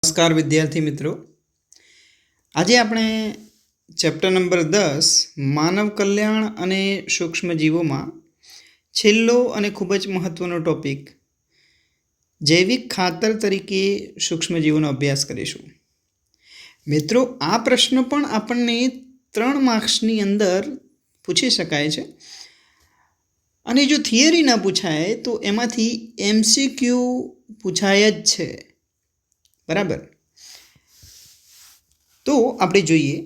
નમસ્કાર વિદ્યાર્થી મિત્રો, આજે આપણે ચેપ્ટર નંબર 10 માનવ કલ્યાણ અને સૂક્ષ્મજીવોમાં છેલ્લો અને ખૂબ જ મહત્વનો ટોપિક જૈવિક ખાતર તરીકે સૂક્ષ્મજીવોનો અભ્યાસ કરીશું. મિત્રો, આ પ્રશ્ન પણ આપણને 3 માર્ક્સની અંદર પૂછી શકાય છે અને જો થિયરી ના પૂછાય તો એમાંથી MCQ પૂછાય જ છે. બરાબર. તો આપણે જોઈએ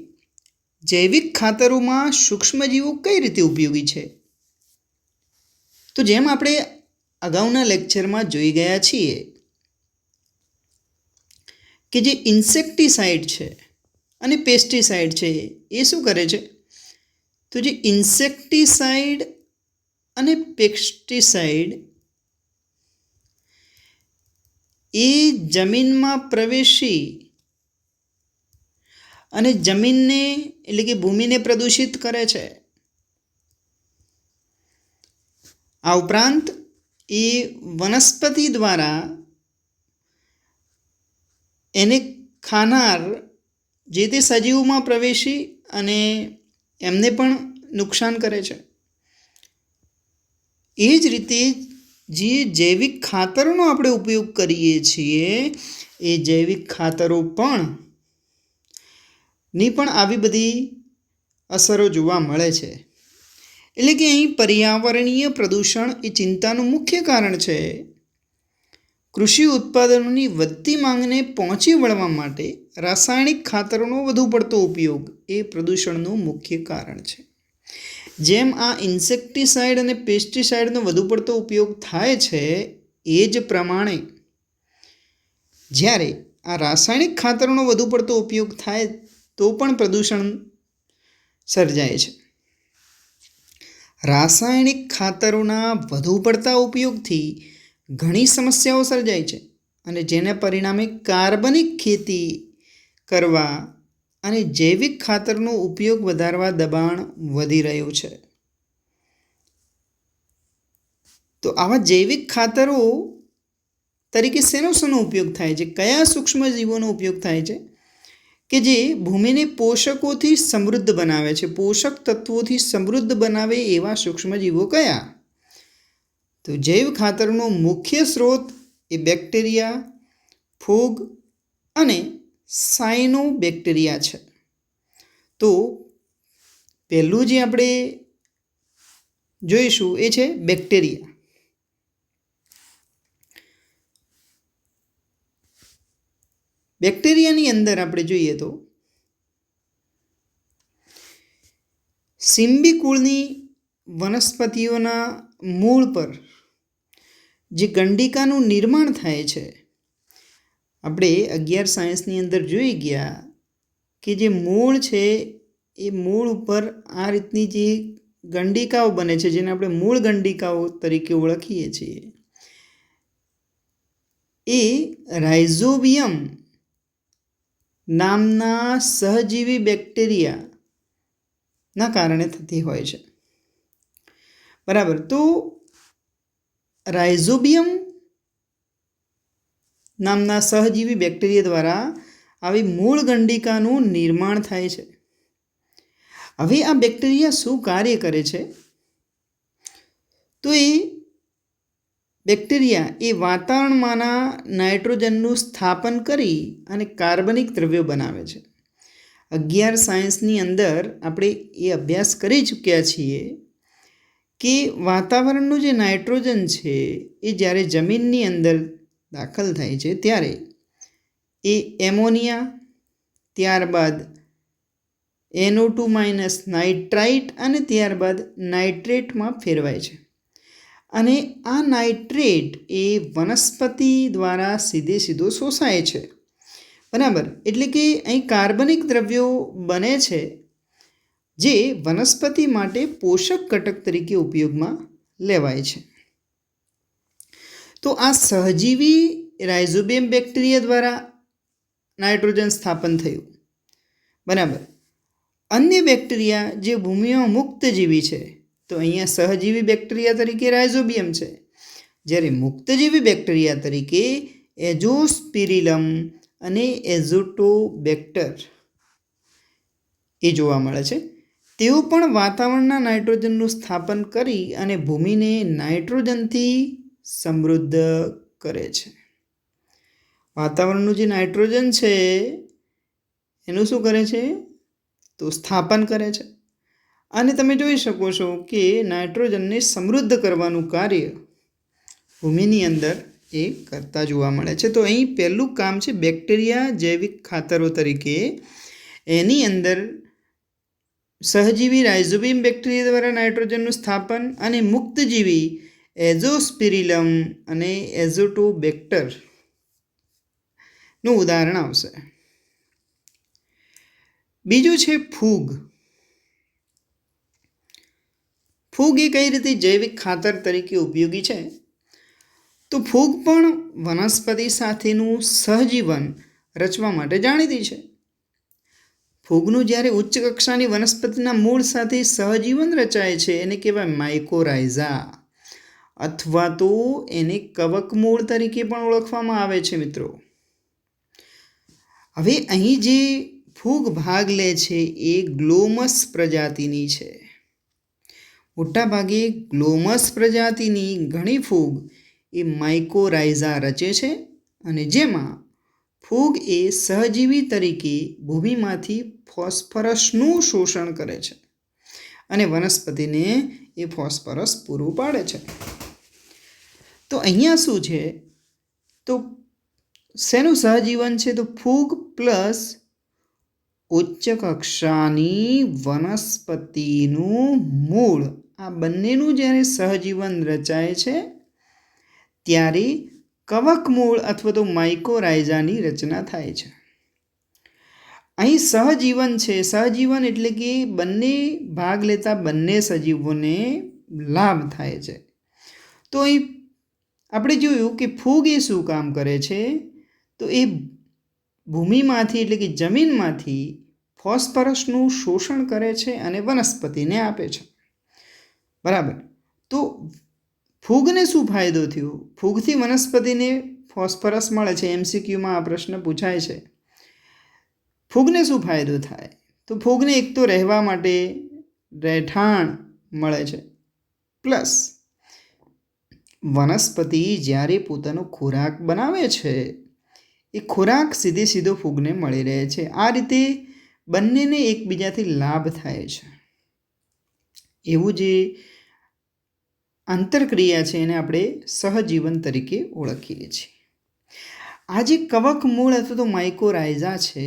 જૈવિક ખાતરોમાં સૂક્ષ્મજીવો કઈ રીતે ઉપયોગી છે. તો જેમ આપણે અગાઉના લેક્ચરમાં જોઈ ગયા છીએ કે જે ઇન્સેક્ટિસાઇડ છે અને પેસ્ટિસાઇડ છે એ શું કરે છે, તો જે ઇન્સેક્ટિસાઇડ અને પેસ્ટિસાઇડ એ જમીનમાં પ્રવેશી અને જમીનને એટલે કે ભૂમિને પ્રદૂષિત કરે છે. આ ઉપરાંત એ વનસ્પતિ દ્વારા એને ખાનાર જે તે સજીવોમાં પ્રવેશી અને એમને પણ નુકસાન કરે છે. એ જ રીતે જે જૈવિક ખાતરોનો આપણે ઉપયોગ કરીએ છીએ એ જૈવિક ખાતરો પણ આવી બધી અસરો જોવા મળે છે. એટલે કે અહીં પર્યાવરણીય પ્રદૂષણ એ ચિંતાનું મુખ્ય કારણ છે. કૃષિ ઉત્પાદનોની વધતી માંગને પહોંચી વળવા માટે રાસાયણિક ખાતરોનો વધુ પડતો ઉપયોગ એ પ્રદૂષણનું મુખ્ય કારણ છે. જેમ આ ઇન્સેક્ટિસાઇડ અને પેસ્ટિસાઇડનો વધુ પડતો ઉપયોગ થાય છે એ જ પ્રમાણે જ્યારે આ રાસાયણિક ખાતરોનો વધુ પડતો ઉપયોગ થાય તો પણ પ્રદૂષણ સર્જાય છે. રાસાયણિક ખાતરોના વધુ પડતા ઉપયોગથી ઘણી સમસ્યાઓ સર્જાય છે અને જેના પરિણામે કાર્બનિક ખેતી કરવા અને જૈવિક ખાતરનો ઉપયોગ વધારવા દબાણ વધી રહ્યું છે. તો આવા જૈવિક ખાતરો તરીકે શેનો ઉપયોગ થાય છે, કયા સૂક્ષ્મજીવોનો ઉપયોગ થાય છે કે જે ભૂમિને પોષકોથી સમૃદ્ધ બનાવે છે, પોષક તત્વોથી સમૃદ્ધ બનાવે એવા સૂક્ષ્મજીવો કયા? તો જૈવ ખાતરનો મુખ્ય સ્ત્રોત એ બેક્ટેરિયા, ફૂગ અને સાયનોબેક્ટેરિયા છે. તો પહેલું જે આપણે જોઈશું એ છે બેક્ટેરિયા. બેક્ટેરિયાની અંદર આપણે જોઈએ તો સિમ્બી કુળની વનસ્પતિઓના મૂળ પર જે ગંડિકાનું નિર્માણ થાય છે, આપણે 11 સાયન્સની અંદર જોઈ ગયા કે જે મૂળ છે એ મૂળ ઉપર આ રીતની જે ગંડિકાઓ બને છે જેને આપણે મૂળ ગંડિકાઓ તરીકે ઓળખીએ છીએ એ રાઇઝોબિયમ નામના સહજીવી બેક્ટેરિયાના કારણે થતી હોય છે. બરાબર. તો રાઇઝોબિયમ નામના સહજીવી બેક્ટેરિયા દ્વારા આવી મૂળ ગંડિકાનું નિર્માણ થાય છે. હવે આ બેક્ટેરિયા શું કાર્ય કરે છે, તો એ બેક્ટેરિયા એ વાતાવરણમાંના નાઇટ્રોજનનું સ્થાપન કરી અને કાર્બનિક દ્રવ્યો બનાવે છે. 11 સાયન્સની અંદર આપણે એ અભ્યાસ કરી ચૂક્યા છીએ કે વાતાવરણનું જે નાઇટ્રોજન છે એ જ્યારે જમીનની અંદર દાખલ થાય છે ત્યારે એ એમોનિયા, ત્યારબાદ NO2- નાઇટ્રાઇટ અને ત્યારબાદ નાઇટ્રેટમાં ફેરવાય છે. અને આ નાઇટ્રેટ એ વનસ્પતિ દ્વારા સીધો શોષાય છે. બરાબર. એટલે કે અહીં કાર્બનિક દ્રવ્યો બને છે જે વનસ્પતિ માટે પોષક ઘટક તરીકે ઉપયોગમાં લેવાય છે. તો આ સહજીવી રાઇઝોબિયમ બેક્ટેરિયા દ્વારા નાઇટ્રોજન સ્થાપન થયું. બરાબર. અન્ય બેક્ટેરિયા જે ભૂમિમાં મુક્તજીવી છે, તો અહીંયા સહજીવી બેક્ટેરિયા તરીકે રાઇઝોબિયમ છે, જ્યારે મુક્તજીવી બેક્ટેરિયા તરીકે એઝોસ્પિરિલમ અને એઝોટોબેક્ટર એ જોવા મળે છે. તેઓ પણ વાતાવરણના નાઇટ્રોજનનું સ્થાપન કરી અને ભૂમિને નાઇટ્રોજનથી સમૃદ્ધ કરે છે. વાતાવરણનું જે નાઇટ્રોજન છે એનું શું કરે છે? તો સ્થાપન કરે છે. અને તમે જોઈ શકો છો કે નાઇટ્રોજનને સમૃદ્ધ કરવાનું કાર્ય ભૂમિની અંદર એ કરતા જોવા મળે છે. તો અહીં પહેલું કામ છે બેક્ટેરિયા જૈવિક ખાતરો તરીકે. એની અંદર સહજીવી રાઇઝોબિયમ બેક્ટેરિયા દ્વારા નાઇટ્રોજનનું સ્થાપન અને મુક્તજીવી એઝોસ્પિરિલમ અને એઝોટોબેક્ટરનું ઉદાહરણ આવશે. બીજું છે ફૂગ. ફૂગ એ કઈ રીતે જૈવિક ખાતર તરીકે ઉપયોગી છે? તો ફૂગ પણ વનસ્પતિ સાથેનું સહજીવન રચવા માટે જાણીતી છે. ફૂગનું જ્યારે ઉચ્ચ કક્ષાની વનસ્પતિના મૂળ સાથે સહજીવન રચાય છે એને કહેવાય માઇકોરાઇઝા, અથવા તો એને કવક મૂળ તરીકે પણ ઓળખવામાં આવે છે મિત્રો. હવે અહીં જે ફૂગ ભાગ લે છે એ ગ્લોમસ પ્રજાતિની છે. મોટાભાગે ગ્લોમસ પ્રજાતિની ઘણી ફૂગ એ માઇકોરાઇઝા રચે છે અને જેમાં ફૂગ એ સહજીવી તરીકે ભૂમિમાંથી ફોસ્ફરસનું શોષણ કરે છે અને વનસ્પતિને એ ફોસ્ફરસ પૂરું પાડે છે. તો અહીંયા શું છે? તો શેનું સહજીવન છે? તો ફૂગ પ્લસ ઉચ્ચ કક્ષાની વનસ્પતિનું મૂળ, આ બંનેનું જ્યારે સહજીવન રચાય છે ત્યારે કવક મૂળ અથવા તો માઇકોરાઇઝાની રચના થાય છે. અહીં સહજીવન છે. સહજીવન એટલે કે બંને ભાગ લેતા બંને સજીવોને લાભ થાય છે. તો અહીં આપણે જોયું કે ફૂગ એ શું કામ કરે છે? તો એ ભૂમિમાંથી એટલે કે જમીનમાંથી ફોસ્ફરસનું શોષણ કરે છે અને વનસ્પતિને આપે છે. બરાબર. તો ફૂગને શું ફાયદો થયો? ફૂગથી વનસ્પતિને ફોસ્ફરસ મળે છે. MCQમાં આ પ્રશ્ન પૂછાય છે. ફૂગને શું ફાયદો થાય? તો ફૂગને એક તો રહેવા માટે રહેઠાણ મળે છે, પ્લસ વનસ્પતિ જ્યારે પોતાનો ખોરાક બનાવે છે એ ખોરાક સીધો ફૂગને મળી રહે છે. આ રીતે બંનેને એકબીજાથી લાભ થાય છે. એવું જે આંતરક્રિયા છે એને આપણે સહજીવન તરીકે ઓળખીએ છીએ. આ જે કવક મૂળ અથવા તો માઇકોરાઇઝા છે,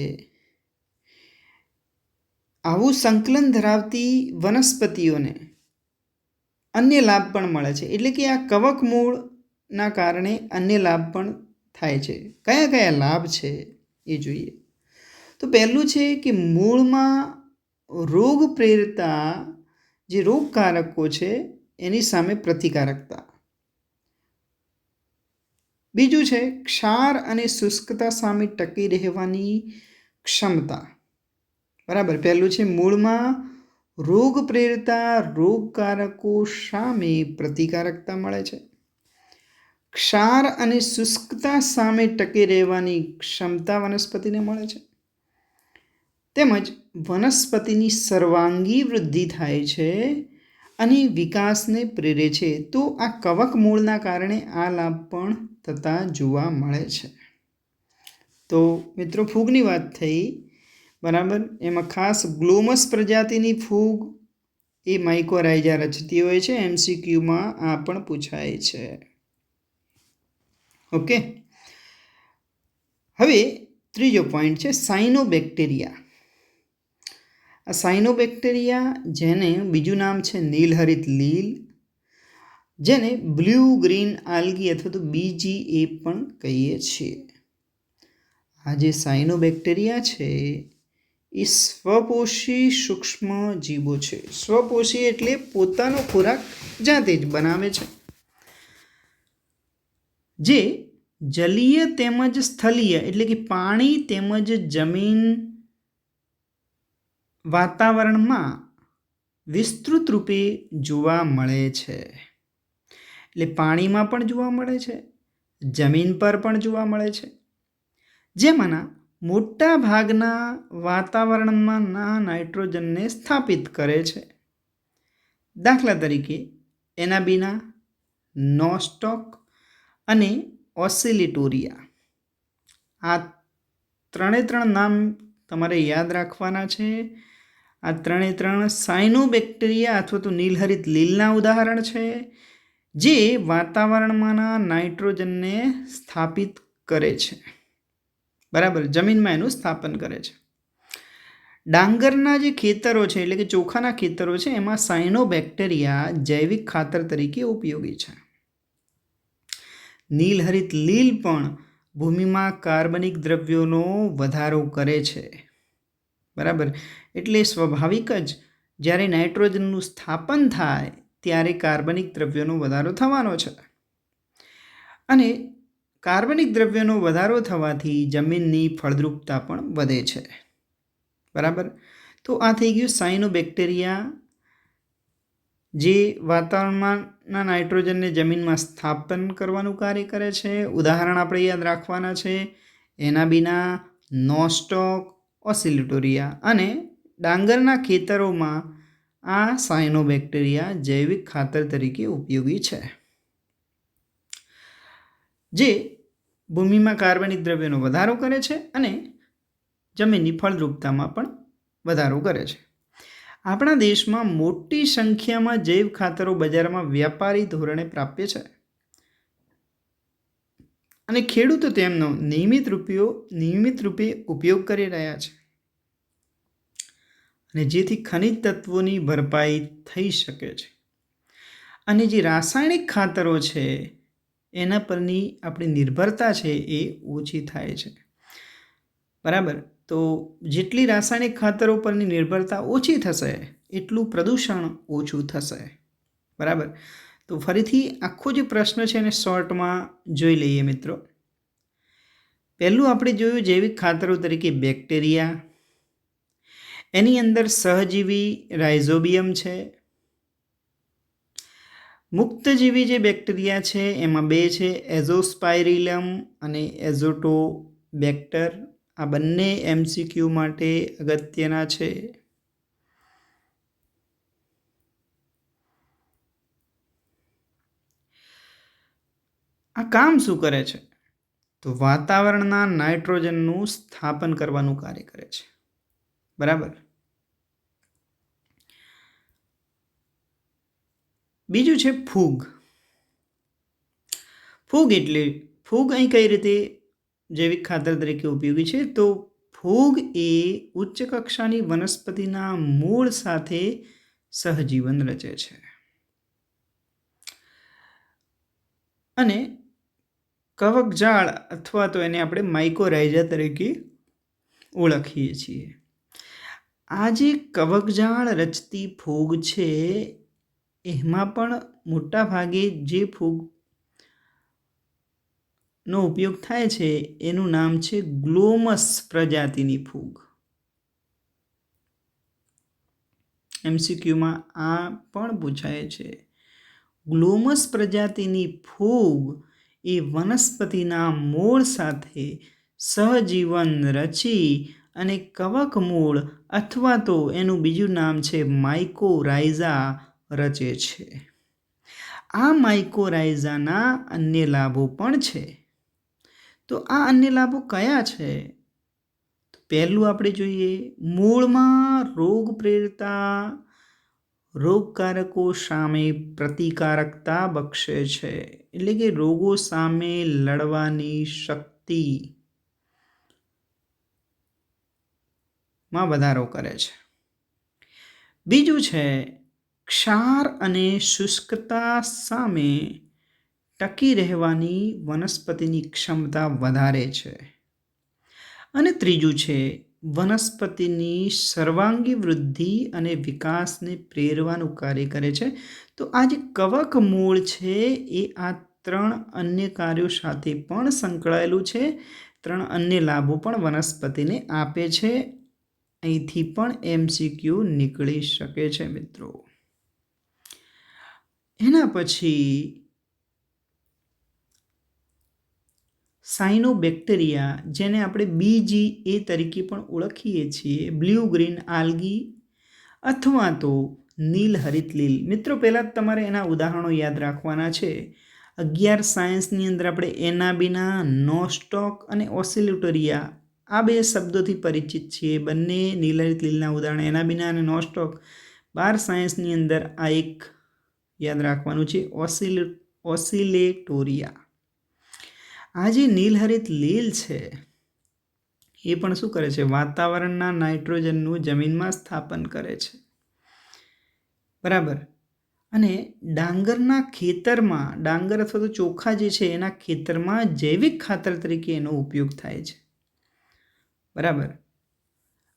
આવું સંકલન ધરાવતી વનસ્પતિઓને અન્ય લાભ પણ મળે છે. એટલે કે આ કવક મૂળના કારણે અન્ય લાભ પણ થાય છે. કયા કયા લાભ છે એ જોઈએ. તો પહેલું છે કે મૂળમાં રોગ પ્રેરતા જે રોગકારકો છે એની સામે પ્રતિકારકતા. બીજું છે ક્ષાર અને શુષ્કતા સામે ટકી રહેવાની ક્ષમતા. બરાબર. પહેલું છે મૂળમાં રોગ પ્રેરતા રોગકારકો સામે પ્રતિકારકતા મળે છે. ક્ષાર અને શુષ્કતા સામે ટકી રહેવાની ક્ષમતા વનસ્પતિને મળે છે. તેમજ વનસ્પતિની સર્વાંગી વૃદ્ધિ થાય છે અને વિકાસને પ્રેરે છે. તો આ કવક મૂળના કારણે આ લાભ પણ થતા જોવા મળે છે. તો મિત્રો ફૂગની વાત થઈ. બરાબર. એમાં ખાસ ગ્લોમસ પ્રજાતિની ફૂગ એ માઇકોરાઇઝા રચતી હોય છે. MCQમાં આ પણ પૂછાય છે. ઓકે. હવે ત્રીજો પોઈન્ટ છે સાયનોબેક્ટેરિયા. આ સાયનોબેક્ટેરિયા, જેને બીજું નામ છે નીલહરિત લીલ, જેને બ્લુ ગ્રીન આલ્ગી અથવા તો BGA પણ કહીએ છીએ. આ જે સાયનોબેક્ટેરિયા છે એ સ્વપોષી સૂક્ષ્મ જીવો છે. સ્વપોષી એટલે પોતાનો ખોરાક જાતે જ બનાવે છે, જે જલીય તેમજ સ્થલીય એટલે કે પાણી તેમજ જમીન વાતાવરણમાં વિસ્તૃત રૂપે જોવા મળે છે. એટલે પાણીમાં પણ જોવા મળે છે, જમીન પર પણ જોવા મળે છે, જેમાંના મોટા ભાગના વાતાવરણમાંના નાઇટ્રોજનને સ્થાપિત કરે છે. દાખલા તરીકે એનાબીના, નોસ્ટોક અને ઓસિલિટોરિયા. આ ત્રણ નામ તમારે યાદ રાખવાના છે. આ ત્રણ સાયનોબેક્ટેરિયા અથવા તો નીલહરિત લીલના ઉદાહરણ છે, જે વાતાવરણમાંના નાઇટ્રોજનને સ્થાપિત કરે છે. બરાબર, જમીનમાં એનું સ્થાપન કરે છે. ડાંગરના જે ખેતરો છે, એટલે કે ચોખાના ખેતરો છે, એમાં સાયનોબેક્ટેરિયા જૈવિક ખાતર તરીકે ઉપયોગી છે. નીલહરિત લીલ પણ ભૂમિમાં કાર્બનિક દ્રવ્યોનો વધારો કરે છે. બરાબર, એટલે સ્વાભાવિક જ જ્યારે નાઇટ્રોજનનું સ્થાપન થાય ત્યારે કાર્બનિક દ્રવ્યોનો વધારો થવાનો છે. અને કાર્બનિક દ્રવ્યોનો વધારો થવાથી જમીનની ફળદ્રુપતા પણ વધે છે. બરાબર, તો આ થઈ ગયું સાયનોબેક્ટેરિયા, જે વાતાવરણમાંના નાઇટ્રોજનને જમીનમાં સ્થાપન કરવાનું કાર્ય કરે છે. ઉદાહરણ આપણે યાદ રાખવાના છે એનાબીના, નોસ્ટોક, ઓસિલિટોરિયા. અને ડાંગરના ખેતરોમાં આ સાયનોબેક્ટેરિયા જૈવિક ખાતર તરીકે ઉપયોગી છે, જે ભૂમિમાં કાર્બનિક દ્રવ્યનો વધારો કરે છે અને જમીનની ફળદ્રુપતામાં પણ વધારો કરે છે. આપણા દેશમાં મોટી સંખ્યામાં જૈવ ખાતરો બજારમાં વ્યાપારી ધોરણે પ્રાપ્ય છે અને ખેડૂતો તેમનો નિયમિત રૂપે ઉપયોગ કરી રહ્યા છે, અને જેથી ખનિજ તત્વોની ભરપાઈ થઈ શકે છે. અને જે રાસાયણિક ખાતરો છે એના પરની આપણી નિર્ભરતા છે એ ઓછી થાય છે. બરાબર, તો જેટલી રાસાયણિક ખાતરો પરની નિર્ભરતા ઓછી થશે એટલું પ્રદૂષણ ઓછું થશે. બરાબર, તો ફરીથી આખો જે પ્રશ્ન છે એને શોર્ટમાં જોઈ લઈએ મિત્રો. પહેલું આપણે જોયું જૈવિક ખાતરો તરીકે બેક્ટેરિયા. એની અંદર સહજીવી રાઇઝોબિયમ છે. મુક્તજીવી જે બેક્ટેરિયા છે એમાં બે છે, એઝોસ્પાઇરિલમ અને એઝોટોબેક્ટર. આ બંને MCQ માટે અગત્યના છે. આ કામ શું કરે છે? તો વાતાવરણના નાઇટ્રોજનનું સ્થાપન કરવાનું કાર્ય કરે છે. બરાબર. બીજું છે ફૂગ. ફૂગ અહીં કઈ રીતે જૈવિક ખાતર તરીકે ઉપયોગી છે? તો ફૂગ એ ઉચ્ચ કક્ષાની વનસ્પતિના મૂળ સાથે સહજીવન રચે છે અને કવકજાળ અથવા તો એને આપણે માઇકોરાઇઝા તરીકે ઓળખીએ છીએ. આ જે કવકજાળ રચતી ફૂગ છે એમાં પણ મોટા ભાગે જે ફૂગનો ઉપયોગ થાય છે એનું નામ છે ગ્લોમસ પ્રજાતિની ફૂગ. MCQમાં આ પણ પૂછાય છે. ગ્લોમસ પ્રજાતિની ફૂગ એ વનસ્પતિના મૂળ સાથે સહજીવન રચી અને કવક મૂળ અથવા તો એનું બીજું નામ છે માઇકોરાઇઝા રચે છે. આ માઇકોરાઇઝાના અન્ય લાભો પણ છે. તો આ અન્ય લાભો કયા છે? તો પહેલું આપણે જોઈએ, મૂળમાં રોગ પ્રેરતા રોગકારકો સામે પ્રતિકારકતા બક્ષે છે, એટલે કે રોગો સામે લડવાની શક્તિમાં વધારો કરે છે. બીજું છે ક્ષાર અને શુષ્કતા સામે ટકી રહેવાની વનસ્પતિની ક્ષમતા વધારે છે. અને ત્રીજું છે વનસ્પતિની સર્વાંગી વૃદ્ધિ અને વિકાસને પ્રેરવાનું કાર્ય કરે છે. તો આ જે કવક મૂળ છે એ આ ત્રણ અન્ય કાર્યો સાથે પણ સંકળાયેલું છે. ત્રણ અન્ય લાભો પણ વનસ્પતિને આપે છે. અહીંથી પણ MCQ નીકળી શકે છે મિત્રો. એના પછી સાયનોબેક્ટેરિયા, જેને આપણે BGA તરીકે પણ ઓળખીએ છીએ, બ્લુ ગ્રીન આલ્ગી અથવા તો નીલહરિત લીલ. મિત્રો પહેલાં તમારે એના ઉદાહરણો યાદ રાખવાના છે. 11 સાયન્સની અંદર આપણે એનાબીના, નોસ્ટોક અને ઓસિલેટોરિયા આ બે શબ્દોથી પરિચિત છીએ. બંને નીલહરિત લીલના ઉદાહરણ એનાબીના અને નોસ્ટોક. 12 સાયન્સની અંદર આ એક યાદ રાખવાનું છે, ઓસિલેટોરિયા. આ જે નીલહરિત લીલ છે એ પણ શું કરે છે? વાતાવરણના નાઇટ્રોજનનું જમીનમાં સ્થાપન કરે છે. બરાબર. અને ડાંગરના ખેતરમાં, ડાંગર અથવા તો ચોખા જે છે એના ખેતરમાં જૈવિક ખાતર તરીકે એનો ઉપયોગ થાય છે. બરાબર.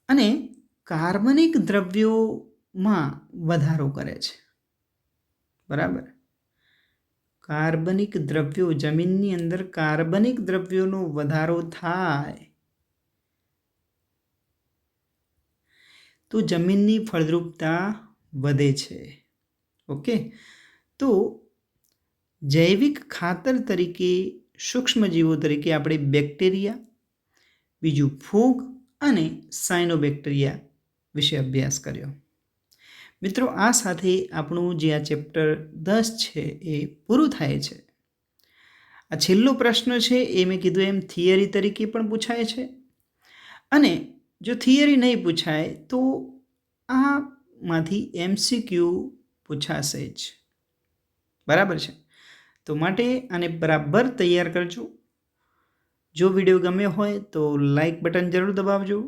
અને કાર્બનિક દ્રવ્યોમાં વધારો કરે છે. બરાબર. કાર્બનિક દ્રવ્યો, જમીનની અંદર કાર્બનિક દ્રવ્યોનો વધારો થાય તો જમીનની ફળદ્રુપતા વધે છે. ઓકે. તો જૈવિક ખાતર તરીકે, સૂક્ષ્મજીવો તરીકે આપણે બેક્ટેરિયા, બીજું ફૂગ અને સાયનોબેક્ટેરિયા વિશે અભ્યાસ કર્યો. મિત્રો, આ સાથે આપણું જે આ ચેપ્ટર 10 છે એ પૂરું થાય છે. આ છેલ્લો પ્રશ્ન છે એ મેં કીધું એમ થિયરી તરીકે પણ પૂછાય છે, અને જો થિયરી નહીં પૂછાય તો આમાંથી MCQ પૂછાશે જ. બરાબર છે. તો માટે આને બરાબર તૈયાર કરજો. જો વિડીયો ગમ્યો હોય તો લાઈક બટન જરૂર દબાવજો.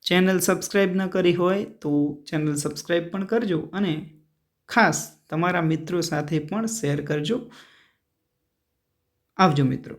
ચેનલ સબસ્ક્રાઈબ ન કરી હોય તો ચેનલ સબસ્ક્રાઈબ પણ કરજો, અને ખાસ તમારા મિત્રો સાથે પણ શેર કરજો. આવજો મિત્રો.